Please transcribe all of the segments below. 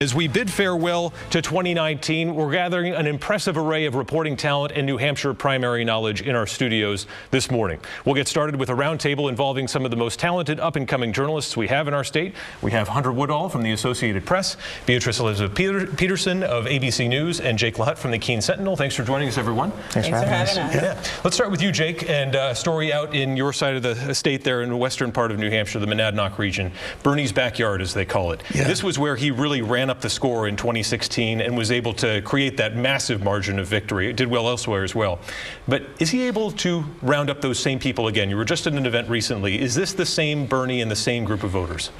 As we bid farewell to 2019, we're gathering an impressive array of reporting talent and New Hampshire primary knowledge in our studios this morning. We'll get started with a roundtable involving some of the most talented up-and-coming journalists we have in our state. We have Hunter Woodall from the Associated Press, Beatrice Elizabeth Peterson of ABC News, and Jake LaHutte from the Keene Sentinel. Thanks for joining us, everyone. Thanks for having us. Yeah. Let's start with you, Jake, and a story out in your side of the state there in the western part of New Hampshire, the Monadnock region, Bernie's backyard, as they call it. Yeah. This was where he really ran up the score in 2016 and was able to create that massive margin of victory. It did well elsewhere as well. But is he able to round up those same people again? You were just at an event recently. Is this the same Bernie and the same group of voters?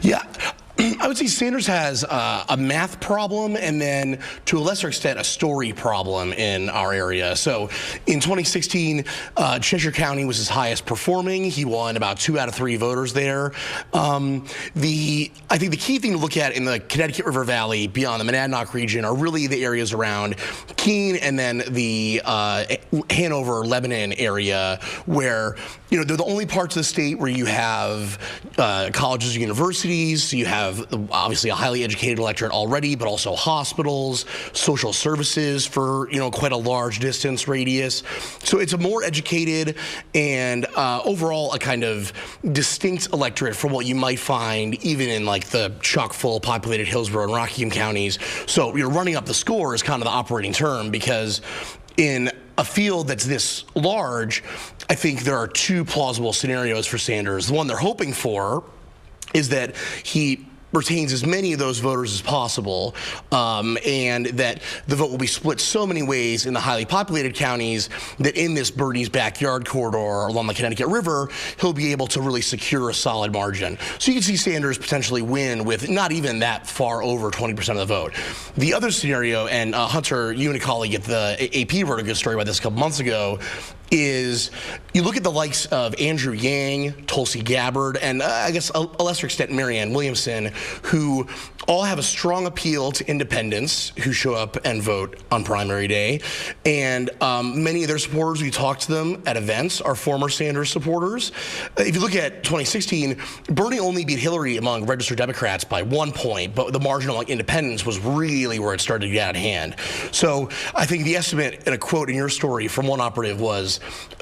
Yeah. I would say Sanders has a math problem and then, to a lesser extent, a story problem in our area. So in 2016, Cheshire County was his highest performing. He won about 2 out of 3 voters there. I think the key thing to look at in the Connecticut River Valley beyond the Monadnock region are really the areas around Keene and then the Hanover, Lebanon area, where, you know, they're the only parts of the state where you have colleges and universities. So you have obviously a highly educated electorate already, but also hospitals, social services for, you know, quite a large distance radius. So it's a more educated and overall a kind of distinct electorate from what you might find even in like the chock-full populated Hillsborough and Rockingham counties. So you're running up the score is kind of the operating term, because in a field that's this large, I think there are 2 plausible scenarios for Sanders. The one they're hoping for is that he retains as many of those voters as possible, and that the vote will be split so many ways in the highly populated counties that in this Bernie's backyard corridor along the Connecticut River, he'll be able to really secure a solid margin. So you can see Sanders potentially win with not even that far over 20% of the vote. The other scenario, and Hunter, you and a colleague at the AP wrote a good story about this a couple months ago, is you look at the likes of Andrew Yang, Tulsi Gabbard, and I guess a lesser extent Marianne Williamson, who all have a strong appeal to independents who show up and vote on primary day. And many of their supporters, we talk to them at events, are former Sanders supporters. If you look at 2016, Bernie only beat Hillary among registered Democrats by 1 point, but the margin among independents was really where it started to get out of hand. So I think the estimate in a quote in your story from one operative was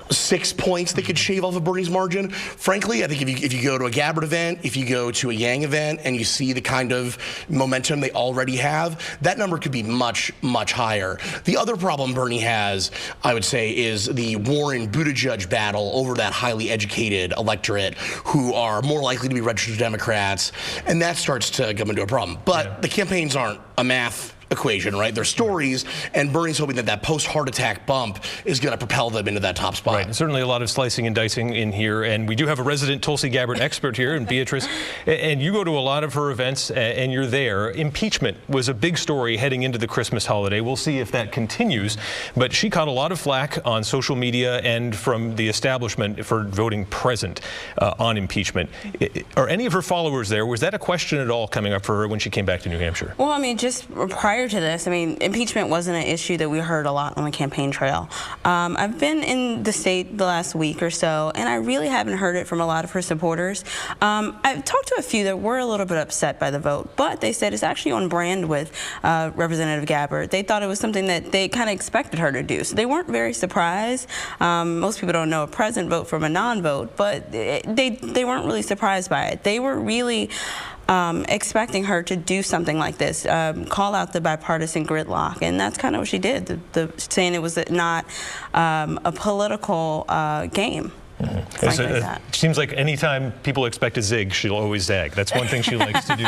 6 points that could shave off of Bernie's margin. Frankly, I think if you go to a Gabbard event, if you go to a Yang event, and you see the kind of momentum they already have, that number could be much, much higher. The other problem Bernie has, I would say, is the Warren-Buttigieg battle over that highly educated electorate who are more likely to be registered Democrats, and that starts to come into a problem. But the campaigns aren't a math equation, right? They're stories, and Bernie's hoping that that post-heart attack bump is going to propel them into that top spot. Right, and certainly a lot of slicing and dicing in here, and we do have a resident Tulsi Gabbard expert here, and Beatrice, and you go to a lot of her events, and you're there. Impeachment was a big story heading into the Christmas holiday. We'll see if that continues, but she caught a lot of flack on social media and from the establishment for voting present on impeachment. Are any of her followers there? Was that a question at all coming up for her when she came back to New Hampshire? Well, I mean, just prior to this, I mean, impeachment wasn't an issue that we heard a lot on the campaign trail. I've been in the state the last week or so, and I really haven't heard it from a lot of her supporters. I've talked to a few that were a little bit upset by the vote, but they said it's actually on brand with Representative Gabbard. They thought it was something that they kind of expected her to do, so they weren't very surprised. Most people don't know a present vote from a non-vote, but they weren't really surprised by it. They were really expecting her to do something like this, call out the bipartisan gridlock, and that's kind of what she did, saying it was not a political game. It seems like anytime people expect a zig, she'll always zag. That's one thing she likes to do.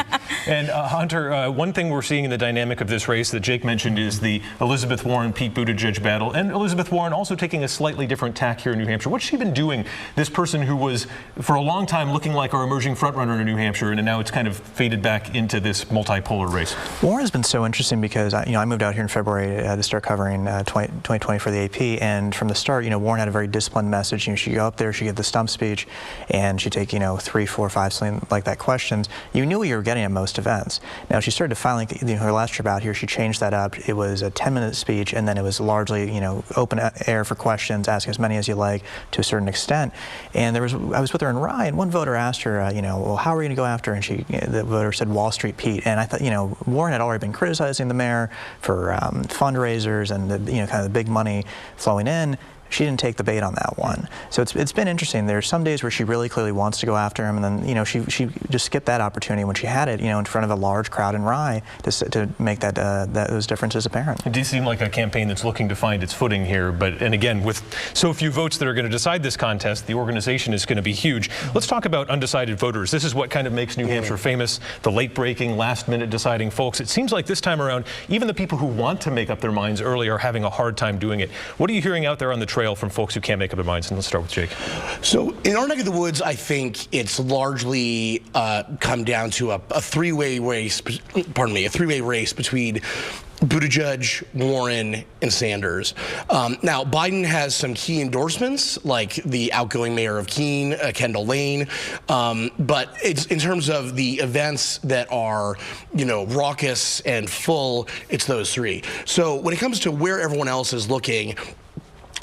And Hunter, one thing we're seeing in the dynamic of this race that Jake mentioned is the Elizabeth Warren-Pete Buttigieg battle, and Elizabeth Warren also taking a slightly different tack here in New Hampshire. What's she been doing, this person who was for a long time looking like our emerging frontrunner in New Hampshire, and now it's kind of faded back into this multipolar race? Warren has been so interesting because I moved out here in February to start covering 2020 for the AP, and from the start, Warren had a very disciplined message. She'd go up there, she'd give give the stump speech, and she'd take 3, 4, 5, something like that questions. You knew what you were getting at most events. Now she started to finally, her last trip out here, she changed that up. It was a 10-minute speech, and then it was largely open air for questions, ask as many as you like to a certain extent. And I was with her in Rye, and one voter asked her, well, how are we going to go after her? And the voter said Wall Street Pete. And I thought, Warren had already been criticizing the mayor for fundraisers and kind of the big money flowing in. She didn't take the bait on that one. So it's been interesting. There's some days where she really clearly wants to go after him, and then she just skipped that opportunity when she had it in front of a large crowd in Rye to make those differences apparent. It does seem like a campaign that's looking to find its footing here, and again, with so few votes that are going to decide this contest, the organization is going to be huge. Let's talk about undecided voters. This is what kind of makes New Hampshire famous, the late-breaking, last-minute deciding folks. It seems like this time around, even the people who want to make up their minds early are having a hard time doing it. What are you hearing out there on the trail from folks who can't make up their minds? And let's start with Jake. So in our neck of the woods, I think it's largely come down to a three-way race. Pardon me, a three-way race between Buttigieg, Warren, and Sanders. Now, Biden has some key endorsements, like the outgoing mayor of Keene, Kendall Lane. But it's, in terms of the events that are, raucous and full, it's those three. So when it comes to where everyone else is looking,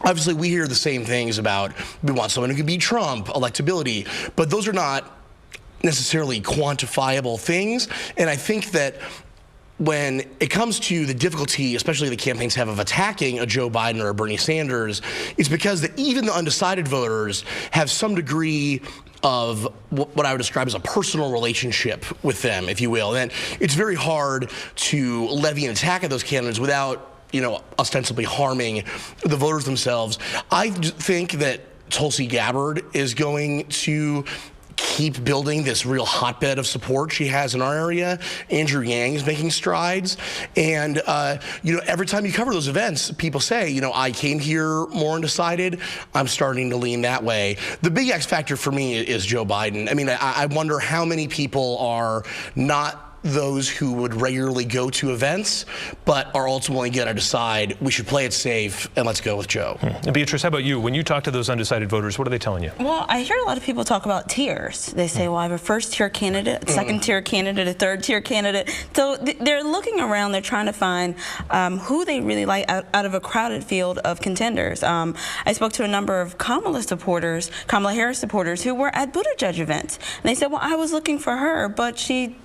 obviously, we hear the same things about we want someone who can beat Trump, electability, but those are not necessarily quantifiable things. And I think that when it comes to the difficulty, especially the campaigns have, of attacking a Joe Biden or a Bernie Sanders, it's because that even the undecided voters have some degree of what I would describe as a personal relationship with them, if you will. And it's very hard to levy an attack at those candidates without ostensibly harming the voters themselves. I think that Tulsi Gabbard is going to keep building this real hotbed of support she has in our area. Andrew Yang is making strides. And, every time you cover those events, people say, I came here more undecided. I'm starting to lean that way. The big X factor for me is Joe Biden. I mean, I wonder how many people are not those who would regularly go to events, but are ultimately going to decide we should play it safe and let's go with Joe. Beatrice, how about you? When you talk to those undecided voters, what are they telling you? Well, I hear a lot of people talk about tiers. They say, well, I have a first-tier candidate, a second-tier candidate, a third-tier candidate. So they're looking around. They're trying to find who they really like out of a crowded field of contenders. I spoke to a number of Kamala Harris supporters who were at Buttigieg events. And they said, well, I was looking for her, but she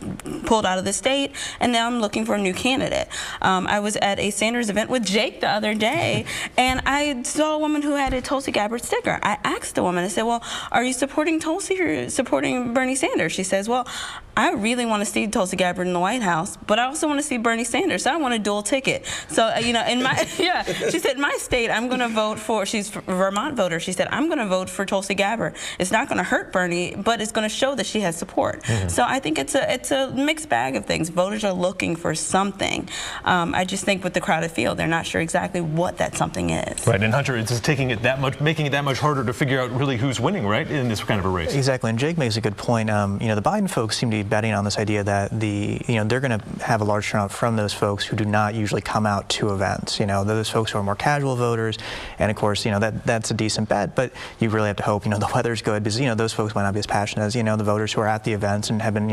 pulled out of the state, and now I'm looking for a new candidate. I was at a Sanders event with Jake the other day, and I saw a woman who had a Tulsi Gabbard sticker. I asked the woman, I said, well, are you supporting Tulsi or supporting Bernie Sanders? She says, well, I really want to see Tulsi Gabbard in the White House, but I also want to see Bernie Sanders, so I want a dual ticket. So, in my, she said, in my state, I'm going to vote for, she's a Vermont voter, she said, I'm going to vote for Tulsi Gabbard. It's not going to hurt Bernie, but it's going to show that she has support. So I think it's a mixed bag of things. Voters are looking for something. I just think with the crowded field, they're not sure exactly what that something is. Right, and Hunter, it's taking it that much, making it that much harder to figure out really who's winning, right, in this kind of a race. Exactly, and Jake makes a good point. The Biden folks seem to be betting on this idea that they're going to have a large turnout from those folks who do not usually come out to events. Those folks who are more casual voters, and of course, that's a decent bet. But you really have to hope the weather's good, because those folks might not be as passionate as the voters who are at the events and have been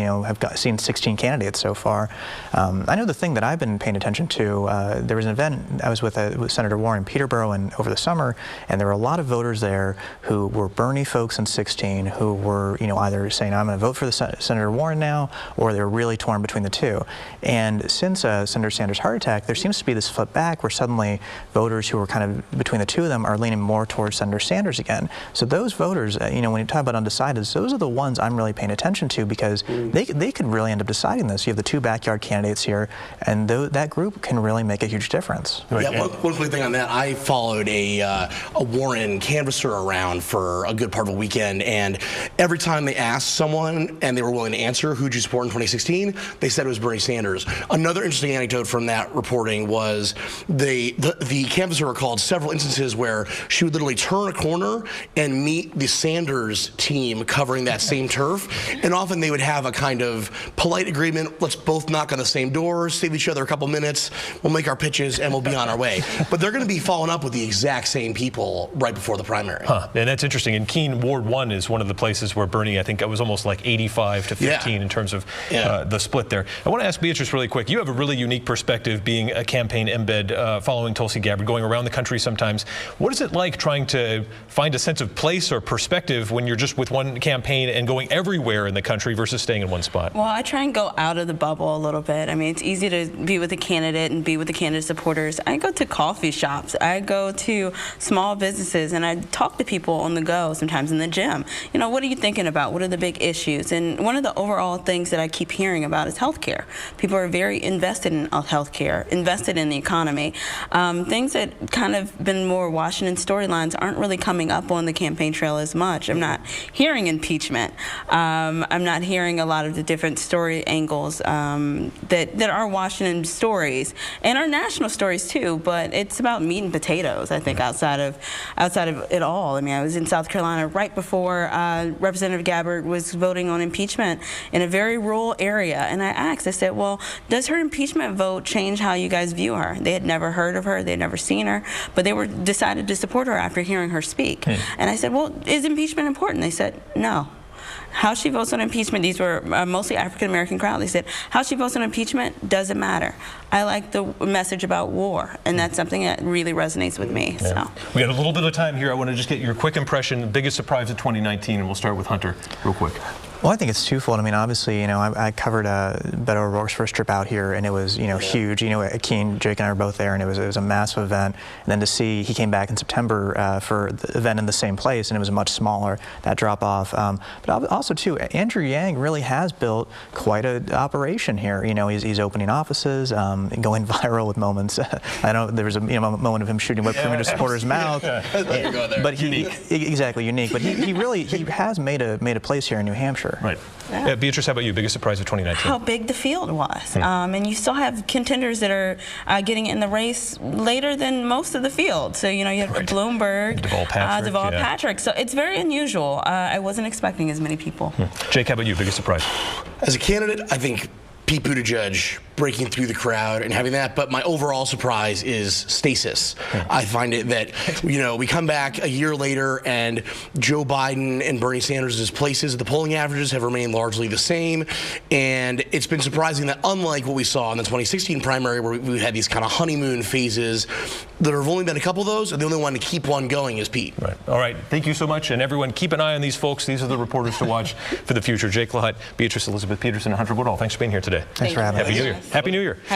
seen 16 candidates so far. I know the thing that I've been paying attention to. There was an event I was with Senator Warren in Peterborough over the summer, and there were a lot of voters there who were Bernie folks in 16 who were either saying I'm going to vote for Senator Warren now, or they were really torn between the two. And since Senator Sanders' heart attack, there seems to be this flip back where suddenly voters who were kind of between the two of them are leaning more towards Senator Sanders again. So those voters, when you talk about undecideds, those are the ones I'm really paying attention to, because they could really end up deciding this. You have the two backyard candidates here, and that group can really make a huge difference. Yeah, one quick thing on that. I followed a Warren canvasser around for a good part of a weekend, and every time they asked someone and they were willing to answer her, who'd you support in 2016? They said it was Bernie Sanders. Another interesting anecdote from that reporting was the canvasser recalled several instances where she would literally turn a corner and meet the Sanders team covering that same turf, and often they would have a kind of polite agreement. Let's both knock on the same door, save each other a couple minutes, we'll make our pitches, and we'll be on our way. But they're going to be following up with the exact same people right before the primary. Huh. And that's interesting. And Keene, Ward 1 is one of the places where Bernie, I think it was almost like 85 to 15 in terms of the split there. I want to ask Beatrice really quick. You have a really unique perspective being a campaign embed following Tulsi Gabbard, going around the country sometimes. What is it like trying to find a sense of place or perspective when you're just with one campaign and going everywhere in the country versus staying in one spot? Well, I try and go out of the bubble a little bit. I mean, it's easy to be with a candidate and be with the candidate supporters. I go to coffee shops. I go to small businesses, and I talk to people on the go, sometimes in the gym. You know, what are you thinking about? What are the big issues? And one of the overall things that I keep hearing about is healthcare. People are very invested in healthcare, invested in the economy. Things that kind of been more Washington storylines aren't really coming up on the campaign trail as much. I'm not hearing impeachment. I'm not hearing a lot of the different story angles that are Washington stories and are national stories too. But it's about meat and potatoes, I think, outside of it all. I mean, I was in South Carolina right before Representative Gabbard was voting on impeachment in a very rural area, and I asked, I said, well, does her impeachment vote change how you guys view her? They had never heard of her, they had never seen her, but they decided to support her after hearing her speak. And I said, well, is impeachment important? They said, no. How she votes on impeachment, these were mostly African-American crowd. They said, how she votes on impeachment doesn't matter. I like the message about war, and that's something that really resonates with me. Yeah. So we got a little bit of time here. I want to just get your quick impression, biggest surprise of 2019, and we'll start with Hunter real quick. Well, I think it's twofold. I mean, obviously, you know, I covered Beto O'Rourke's first trip out here, and it was, you know, huge. You know, Keene, Jake, and I were both there, and it was a massive event. And then to see he came back in September for the event in the same place, and it was much smaller, that drop off. But also too, Andrew Yang really has built quite an operation here. You know, he's opening offices, going viral with moments. I know there was a moment of him shooting whipped cream into a supporter's mouth. But unique. Exactly unique. But he really has made a place here in New Hampshire. Right. Yeah. Beatrice, how about you? Biggest surprise of 2019? How big the field was. And you still have contenders that are getting in the race later than most of the field. So, you know, you have Bloomberg, Deval Patrick. So it's very unusual. I wasn't expecting as many people. Jake, how about you? Biggest surprise? As a candidate, I think Pete Buttigieg breaking through the crowd and having that, but my overall surprise is stasis. I find it that, you know, we come back a year later and Joe Biden and Bernie Sanders' places, the polling averages have remained largely the same, and it's been surprising that unlike what we saw in the 2016 primary where we had these kind of honeymoon phases, there have only been a couple of those, and the only one to keep one going is Pete. Right. All right. Thank you so much, and everyone keep an eye on these folks. These are the reporters to watch for the future. Jake LaHutte, Beatrice Elizabeth Peterson, and Hunter Woodall. Thanks for being here today. Thanks for having us. Happy New Year. Happy New Year.